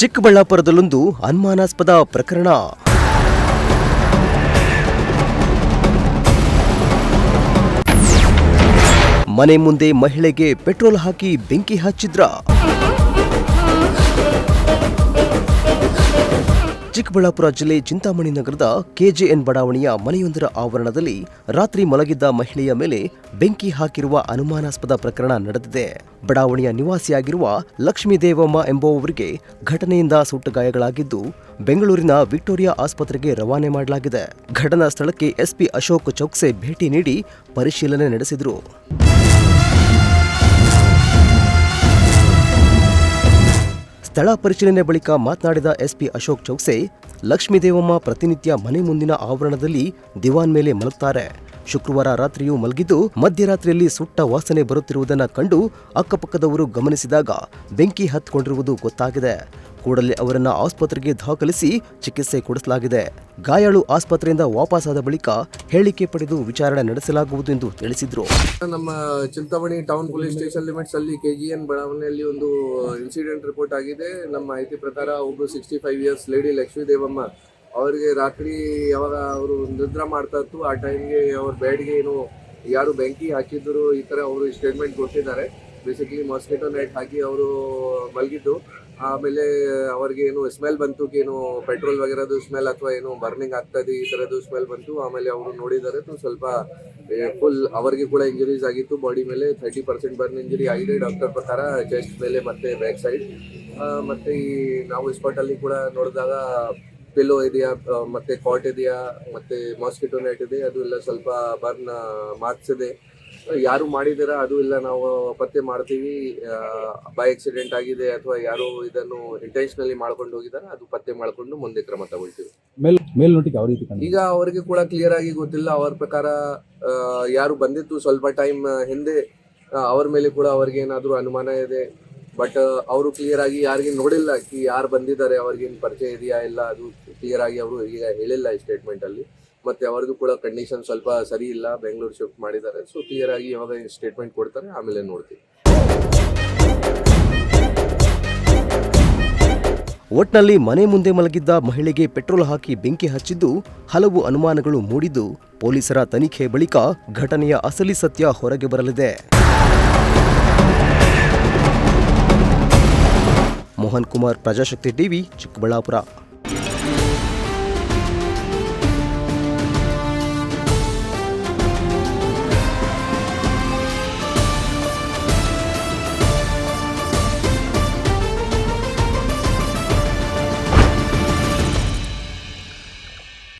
ಚಿಕ್ಕಬಳ್ಳಾಪುರದಲ್ಲೊಂದು ಅನುಮಾನಾಸ್ಪದ ಪ್ರಕರಣ. ಮನೆ ಮುಂದೆ ಮಹಿಳೆಗೆ ಪೆಟ್ರೋಲ್ ಹಾಕಿ ಬೆಂಕಿ ಹಚ್ಚಿದ್ರ. ಚಿಕ್ಕಬಳ್ಳಾಪುರ ಜಿಲ್ಲೆ ಚಿಂತಾಮಣಿ ನಗರದ ಕೆಜೆಎನ್ ಬಡಾವಣೆಯ ಮನೆಯೊಂದರ ಆವರಣದಲ್ಲಿ ರಾತ್ರಿ ಮಲಗಿದ್ದ ಮಹಿಳೆಯ ಮೇಲೆ ಬೆಂಕಿ ಹಾಕಿರುವ ಅನುಮಾನಾಸ್ಪದ ಪ್ರಕರಣ ನಡೆದಿದೆ. ಬಡಾವಣೆಯ ನಿವಾಸಿಯಾಗಿರುವ ಲಕ್ಷ್ಮೀದೇವಮ್ಮ ಎಂಬುವವರಿಗೆ ಘಟನೆಯಿಂದ ಸುಟ್ಟ ಗಾಯಗಳಾಗಿದ್ದು ಬೆಂಗಳೂರಿನ ವಿಕ್ಟೋರಿಯಾ ಆಸ್ಪತ್ರೆಗೆ ರವಾನೆ ಮಾಡಲಾಗಿದೆ. ಘಟನಾ ಸ್ಥಳಕ್ಕೆ ಎಸ್ಪಿ ಅಶೋಕ್ ಚೌಕ್ಸೆ ಭೇಟಿ ನೀಡಿ ಪರಿಶೀಲನೆ ನಡೆಸಿದರು. ಸ್ಥಳ ಪರಿಶೀಲನೆ ಬಳಿಕ ಮಾತನಾಡಿದ ಎಸ್ಪಿ ಅಶೋಕ್ ಚೌಕ್ಸೆ, ಲಕ್ಷ್ಮೀದೇವಮ್ಮ ಪ್ರತಿನಿತ್ಯ ಮನೆ ಮುಂದಿನ ಆವರಣದಲ್ಲಿ ದಿವಾನ್ ಮೇಲೆ ಮಲಗುತ್ತಾರೆ. ಶುಕ್ರವಾರ ರಾತ್ರಿಯೂ ಮಲಗಿದ್ದು ಮಧ್ಯರಾತ್ರಿಯಲ್ಲಿ ಸುಟ್ಟ ವಾಸನೆ ಬರುತ್ತಿರುವುದನ್ನು ಕಂಡು ಅಕ್ಕಪಕ್ಕದವರು ಗಮನಿಸಿದಾಗ ಬೆಂಕಿ ಹತ್ತಿಕೊಂಡಿರುವುದು ಗೊತ್ತಾಗಿದೆ. ಕೂಡಲೇ ಅವರನ್ನು ಆಸ್ಪತ್ರೆಗೆ ದಾಖಲಿಸಿ ಚಿಕಿತ್ಸೆ ಕೊಡಿಸಲಾಗಿದೆ. ಗಾಯಾಳು ಆಸ್ಪತ್ರೆಯಿಂದ ವಾಪಸ್ಸಾದ ಬಳಿಕ ಹೇಳಿಕೆ ಪಡೆದು ವಿಚಾರಣೆ ನಡೆಸಲಾಗುವುದು ಎಂದು ತಿಳಿಸಿದರು. ನಮ್ಮ Chintamani town police station limits ಅಲ್ಲಿ ಕೆಜಿಎನ್ ಬಡಾವಣೆಯಲ್ಲಿ ಒಂದು ಇನ್ಸಿಡೆಂಟ್ ರಿಪೋರ್ಟ್ ಆಗಿದೆ. ನಮ್ಮ ಮಾಹಿತಿ ಪ್ರಕಾರ ಒಬ್ಬರು 65 ಇಯರ್ಸ್ ಲೇಡಿ ಲಕ್ಷ್ಮೀದೇವಮ್ಮ ಅವರಿಗೆ ರಾತ್ರಿ ಯಾವಾಗ ಅವರು ನಿದ್ರೆ ಮಾಡ್ತಾ ಇತ್ತು ಆ ಟೈಮ್ಗೆ ಅವ್ರ ಬೆಡ್ಗೆ ಏನು ಯಾರು ಬೆಂಕಿ ಹಾಕಿದ್ರು ಈ ಥರ ಅವರು ಸ್ಟೇಟ್ಮೆಂಟ್ ಕೊಟ್ಟಿದ್ದಾರೆ. ಬೇಸಿಕಲಿ ಮಾಸ್ಕಿಟೋ ನೆಟ್ ಹಾಕಿ ಅವರು ಮಲಗಿದ್ದು. ಆಮೇಲೆ ಅವ್ರಿಗೆ ಏನು ಸ್ಮೆಲ್ ಬಂತು, ಏನು ಪೆಟ್ರೋಲ್ ವಗೇರದು ಸ್ಮೆಲ್ ಅಥವಾ ಏನು ಬರ್ನಿಂಗ್ ಆಗ್ತದೆ ಈ ಥರದ್ದು ಸ್ಮೆಲ್ ಬಂತು. ಆಮೇಲೆ ಅವರು ನೋಡಿದ್ದಾರೆ ಸ್ವಲ್ಪ ಫುಲ್ ಅವರಿಗೆ ಕೂಡ ಇಂಜುರೀಸ್ ಆಗಿತ್ತು. ಬಾಡಿ ಮೇಲೆ 30% ಬರ್ನ್ ಇಂಜುರಿ ಆಗಿದೆ ಡಾಕ್ಟರ್ ಪ್ರಕಾರ, ಚೆಸ್ಟ್ ಮೇಲೆ ಮತ್ತೆ ಬ್ಯಾಕ್ ಸೈಡ್. ಮತ್ತೆ ಈ ನಾವು ಸ್ಪಾಟಲ್ಲಿ ಕೂಡ ನೋಡಿದಾಗ ಪಿಲ್ಲೋ ಇದೆಯಾ, ಮತ್ತೆ ಕಾಟ್ ಇದೆಯಾ, ಮತ್ತೆ ಮಾಸ್ಕಿಟೋ ನೆಟ್ ಇದೆ, ಅದು ಎಲ್ಲ ಸ್ವಲ್ಪ ಬರ್ನ್ ಮಾರ್ಕ್ಸ್ ಇದೆ. ಯಾರು ಮಾಡಿದಾರ ಅದು ಇಲ್ಲ ನಾವು ಪತ್ತೆ ಮಾಡ್ತೀವಿ. ಬೈ ಆಕ್ಸಿಡೆಂಟ್ ಆಗಿದೆ ಅಥವಾ ಯಾರು ಇದನ್ನು ಇಂಟೆನ್ಷನಲಿ ಮಾಡ್ಕೊಂಡು ಹೋಗಿದಾರೆ ಅದು ಪತ್ತೆ ಮಾಡ್ಕೊಂಡು ಮುಂದೆ ಕ್ರಮ ತಗೊಳ್ತೀವಿ. ಈಗ ಅವರಿಗೆ ಕೂಡ ಕ್ಲಿಯರ್ ಆಗಿ ಗೊತ್ತಿಲ್ಲ. ಅವ್ರ ಪ್ರಕಾರ ಯಾರು ಬಂದಿತ್ತು ಸ್ವಲ್ಪ ಟೈಮ್ ಹಿಂದೆ ಅವ್ರ ಮೇಲೆ ಕೂಡ ಅವ್ರಿಗೆ ಏನಾದರೂ ಅನುಮಾನ ಇದೆ. ಬಟ್ ಅವರು ಕ್ಲಿಯರ್ ಆಗಿ ಯಾರಿಗೆ ನೋಡಿಲ್ಲ ಯಾರು ಬಂದಿದ್ದಾರೆ, ಅವ್ರಿಗೇನು ಪರಿಚಯ ಇದೆಯಾ ಇಲ್ಲ, ಅದು ಕ್ಲಿಯರ್ ಆಗಿ ಅವರು ಈಗ ಹೇಳಿಲ್ಲ ಈ ಸ್ಟೇಟ್ಮೆಂಟ್ ಅಲ್ಲಿ. ಮತ್ತೆ ಅವ್ರದ್ದು ಕೂಡ ಕಂಡೀಷನ್ ಸ್ವಲ್ಪ ಸರಿ ಇಲ್ಲ, ಬೆಂಗಳೂರು ಶಿಫ್ಟ್ ಮಾಡಿದ್ದಾರೆ. ಸೊ ಕ್ಲಿಯರ್ ಆಗಿ ಯಾವಾಗ ಸ್ಟೇಟ್ಮೆಂಟ್ ಕೊಡ್ತಾರೆ ಆಮೇಲೆ ನೋಡ್ತೀವಿ. ಒಟ್ನಲ್ಲಿ ಮನೆ ಮುಂದೆ ಮಲಗಿದ್ದ ಮಹಿಳೆಗೆ ಪೆಟ್ರೋಲ್ ಹಾಕಿ ಬೆಂಕಿ ಹಚ್ಚಿದ್ದು ಹಲವು ಅನುಮಾನಗಳು ಮೂಡಿದ್ದು ಪೊಲೀಸರ ತನಿಖೆ ಬಳಿಕ ಘಟನೆಯ ಅಸಲಿ ಸತ್ಯ ಹೊರಗೆ ಬರಲಿದೆ. ಮೋಹನ್ ಕುಮಾರ್, ಪ್ರಜಾಶಕ್ತಿ ಟಿವಿ, ಚಿಕ್ಕಬಳ್ಳಾಪುರ.